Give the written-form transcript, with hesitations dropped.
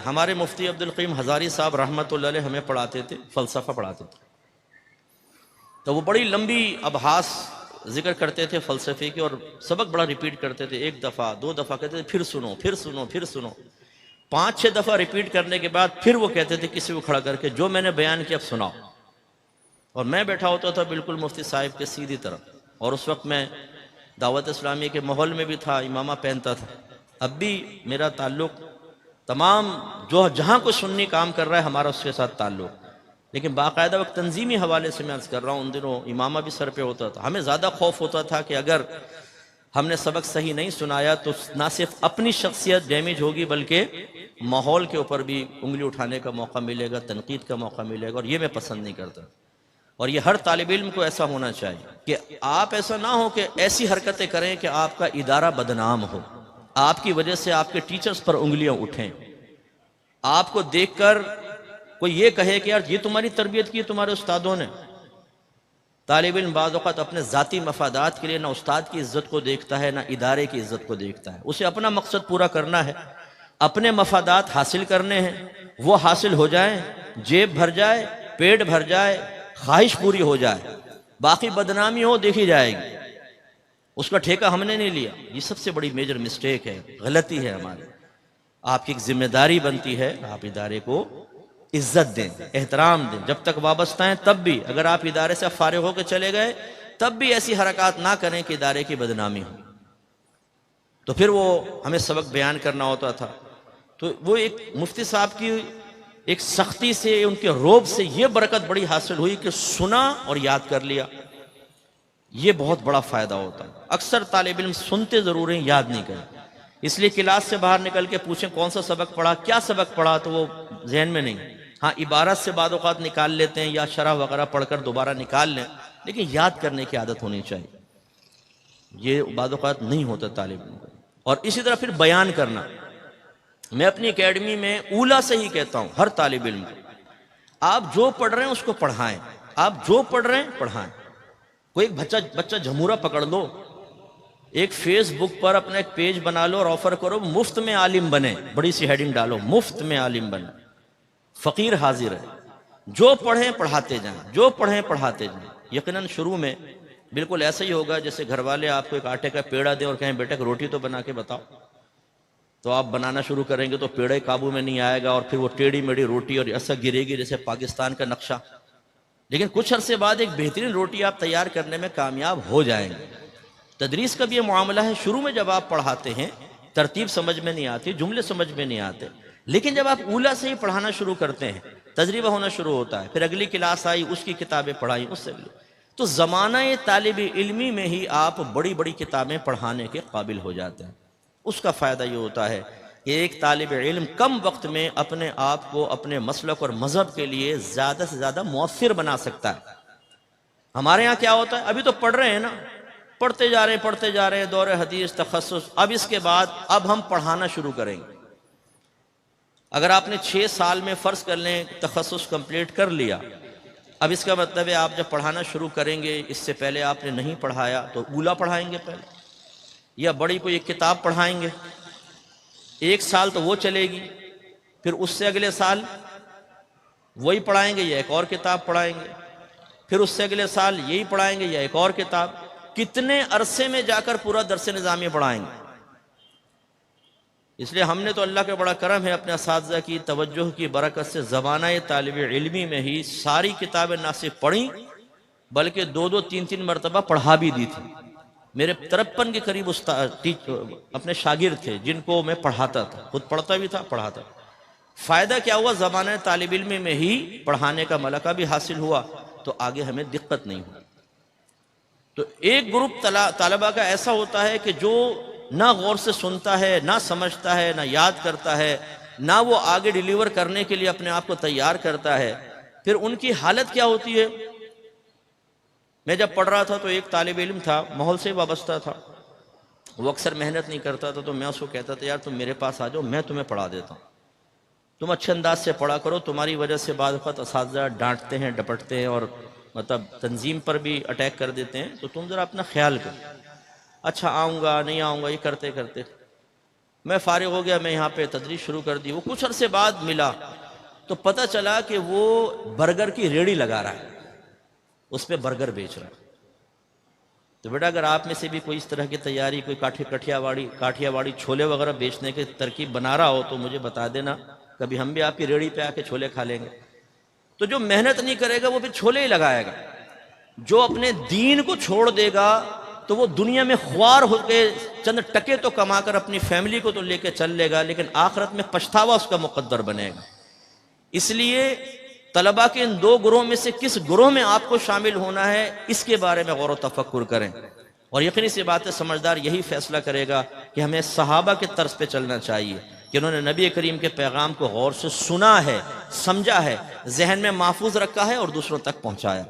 ہمارے مفتی عبدالقیم ہزاری صاحب رحمۃ اللہ علیہ ہمیں پڑھاتے تھے، فلسفہ پڑھاتے تھے، تو وہ بڑی لمبی ابحاث ذکر کرتے تھے فلسفے کی، اور سبق بڑا ریپیٹ کرتے تھے، ایک دفعہ دو دفعہ کہتے تھے پھر سنو پھر سنو پھر سنو، 5-6 دفعہ ریپیٹ کرنے کے بعد پھر وہ کہتے تھے کسی کو کھڑا کر کے جو میں نے بیان کیا اب سناؤ، اور میں بیٹھا ہوتا تھا بالکل مفتی صاحب کے سیدھی طرف، اور اس وقت میں دعوت اسلامی کے ماحول میں بھی تھا، امامہ پہنتا تھا، اب بھی میرا تعلق تمام جو جہاں کوئی سنی کام کر رہا ہے ہمارا اس کے ساتھ تعلق، لیکن باقاعدہ وقت تنظیمی حوالے سے میں عرض کر رہا ہوں، ان دنوں امامہ بھی سر پہ ہوتا تھا، ہمیں زیادہ خوف ہوتا تھا کہ اگر ہم نے سبق صحیح نہیں سنایا تو نہ صرف اپنی شخصیت ڈیمیج ہوگی بلکہ ماحول کے اوپر بھی انگلی اٹھانے کا موقع ملے گا، تنقید کا موقع ملے گا، اور یہ میں پسند نہیں کرتا، اور یہ ہر طالب علم کو ایسا ہونا چاہیے کہ آپ ایسا نہ ہو کہ ایسی حرکتیں کریں کہ آپ کا ادارہ بدنام ہو، آپ کی وجہ سے آپ کے ٹیچرز پر انگلیاں اٹھیں، آپ کو دیکھ کر کوئی یہ کہے کہ یار یہ تمہاری تربیت کی تمہارے استادوں نے۔ طالب علم بعض اوقات اپنے ذاتی مفادات کے لیے نہ استاد کی عزت کو دیکھتا ہے نہ ادارے کی عزت کو دیکھتا ہے، اسے اپنا مقصد پورا کرنا ہے، اپنے مفادات حاصل کرنے ہیں، وہ حاصل ہو جائیں، جیب بھر جائے، پیٹ بھر جائے، خواہش پوری ہو جائے، باقی بدنامی ہو دیکھی جائے گی، اس کا ٹھیکہ ہم نے نہیں لیا۔ یہ سب سے بڑی میجر مسٹیک ہے، غلطی ہے ہماری۔ آپ کی ایک ذمہ داری بنتی ہے آپ ادارے کو عزت دیں، احترام دیں، جب تک وابستہ ہیں تب بھی، اگر آپ ادارے سے فارغ ہو کے چلے گئے تب بھی ایسی حرکات نہ کریں کہ ادارے کی بدنامی ہو۔ تو پھر وہ ہمیں سبق بیان کرنا ہوتا تھا، تو وہ ایک مفتی صاحب کی ایک سختی سے، ان کے روب سے یہ برکت بڑی حاصل ہوئی کہ سنا اور یاد کر لیا، یہ بہت بڑا فائدہ ہوتا ہے۔ اکثر طالب علم سنتے ضرور ہیں، یاد نہیں کرتے، اس لیے کلاس سے باہر نکل کے پوچھیں کون سا سبق پڑھا، کیا سبق پڑھا، تو وہ ذہن میں نہیں، ہاں عبارت سے بعض اوقات نکال لیتے ہیں یا شرح وغیرہ پڑھ کر دوبارہ نکال لیں، لیکن یاد کرنے کی عادت ہونی چاہیے، یہ بعض اوقات نہیں ہوتا طالب علم کو۔ اور اسی طرح پھر بیان کرنا، میں اپنی اکیڈمی میں اولا سے ہی کہتا ہوں ہر طالب علم کو، آپ جو پڑھ رہے ہیں اس کو پڑھائیں، آپ جو پڑھ رہے ہیں پڑھائیں۔ کوئی ایک بچہ جھمورا پکڑ لو، ایک فیس بک پر اپنا ایک پیج بنا لو اور آفر کرو مفت میں عالم بنے، بڑی سی ہیڈنگ ڈالو مفت میں عالم بنے، فقیر حاضر ہے، جو پڑھیں پڑھاتے جائیں، جو پڑھیں پڑھاتے جائیں۔ یقیناً شروع میں بالکل ایسا ہی ہوگا جیسے گھر والے آپ کو ایک آٹے کا پیڑا دیں اور کہیں بیٹا روٹی تو بنا کے بتاؤ، تو آپ بنانا شروع کریں گے تو پیڑے قابو میں نہیں آئے گا، اور پھر وہ ٹیڑھی میڑھی روٹی اور ایسا گرے گی جیسے پاکستان کا نقشہ، لیکن کچھ عرصے بعد ایک بہترین روٹی آپ تیار کرنے میں کامیاب ہو جائیں گے۔ تدریس کا بھی یہ معاملہ ہے، شروع میں جب آپ پڑھاتے ہیں ترتیب سمجھ میں نہیں آتی، جملے سمجھ میں نہیں آتے، لیکن جب آپ اولا سے ہی پڑھانا شروع کرتے ہیں تجربہ ہونا شروع ہوتا ہے، پھر اگلی کلاس آئی اس کی کتابیں پڑھائی، اس سے اگلی، تو زمانہ طالب علمی میں ہی آپ بڑی بڑی کتابیں پڑھانے کے قابل ہو جاتے ہیں۔ اس کا فائدہ یہ ہوتا ہے کہ ایک طالب علم کم وقت میں اپنے آپ کو اپنے مسلک اور مذہب کے لیے زیادہ سے زیادہ مؤثر بنا سکتا ہے۔ ہمارے ہاں کیا ہوتا ہے، ابھی تو پڑھ رہے ہیں نا، پڑھتے جا رہے ہیں دور حدیث تخصص، اب اس کے بعد اب ہم پڑھانا شروع کریں گے۔ اگر آپ نے 6 سال میں فرض کر لیں تخصص کمپلیٹ کر لیا، اب اس کا مطلب ہے آپ جب پڑھانا شروع کریں گے، اس سے پہلے آپ نے نہیں پڑھایا تو اولا پڑھائیں گے پہلے، یا بڑی کوئی ایک کتاب پڑھائیں گے، 1 سال تو وہ چلے گی، پھر اس سے اگلے سال وہی پڑھائیں گے یا ایک اور کتاب پڑھائیں گے، پھر اس سے اگلے سال یہی پڑھائیں گے یا ایک اور کتاب، کتنے عرصے میں جا کر پورا درس نظامی پڑھائیں گے۔ اس لیے ہم نے تو اللہ کا بڑا کرم ہے اپنے اساتذہ کی توجہ کی برکت سے زمانہ طالب علمی میں ہی ساری کتابیں نہ صرف پڑھیں بلکہ 2 3 مرتبہ پڑھا بھی دی تھی۔ میرے 53 کے قریب اپنے شاگرد تھے جن کو میں پڑھاتا تھا، خود پڑھتا بھی تھا پڑھاتا تھا۔ فائدہ کیا ہوا، زمانہ طالب علم میں ہی پڑھانے کا ملکہ بھی حاصل ہوا، تو آگے ہمیں دقت نہیں ہوئی۔ تو ایک گروپ طلبہ کا ایسا ہوتا ہے کہ جو نہ غور سے سنتا ہے، نہ سمجھتا ہے، نہ یاد کرتا ہے، نہ وہ آگے ڈیلیور کرنے کے لیے اپنے آپ کو تیار کرتا ہے، پھر ان کی حالت کیا ہوتی ہے۔ میں جب پڑھ رہا تھا تو ایک طالب علم تھا، ماحول سے وابستہ تھا، وہ اکثر محنت نہیں کرتا تھا، تو میں اس کو کہتا تھا یار تم میرے پاس آ جاؤ، میں تمہیں پڑھا دیتا ہوں، تم اچھے انداز سے پڑھا کرو، تمہاری وجہ سے بعض وقت اساتذہ ڈانٹتے ہیں، ڈپٹتے ہیں، اور مطلب تنظیم پر بھی اٹیک کر دیتے ہیں، تو تم ذرا اپنا خیال کرو۔ اچھا آؤں گا نہیں آؤں گا، یہ کرتے کرتے میں فارغ ہو گیا، میں یہاں پہ تدریس شروع کر دی۔ وہ کچھ عرصے بعد ملا تو پتہ چلا کہ وہ برگر کی ریڑھی لگا رہا ہے، اس پہ برگر بیچ رہا ہے۔ تو بیٹا اگر آپ میں سے بھی کوئی اس طرح کی تیاری، کوئی کاٹھیا واڑی چھولے وغیرہ بیچنے کی ترکیب بنا رہا ہو تو مجھے بتا دینا، کبھی ہم بھی آپ کی ریڑھی پہ آ کے چھولے کھا لیں گے۔ تو جو محنت نہیں کرے گا وہ پھر چھولے ہی لگائے گا، جو اپنے دین کو چھوڑ دے گا تو وہ دنیا میں خوار ہو کے چند ٹکے تو کما کر اپنی فیملی کو تو لے کے چل لے گا، لیکن آخرت میں پچھتاوا اس کا مقدر بنے گا۔ اس لیے طلباء کے ان دو گروہ میں سے کس گروہ میں آپ کو شامل ہونا ہے، اس کے بارے میں غور و تفکر کریں، اور یقینی سی بات ہے سمجھدار یہی فیصلہ کرے گا کہ ہمیں صحابہ کے طرز پہ چلنا چاہیے کہ انہوں نے نبی کریم کے پیغام کو غور سے سنا ہے، سمجھا ہے، ذہن میں محفوظ رکھا ہے اور دوسروں تک پہنچایا۔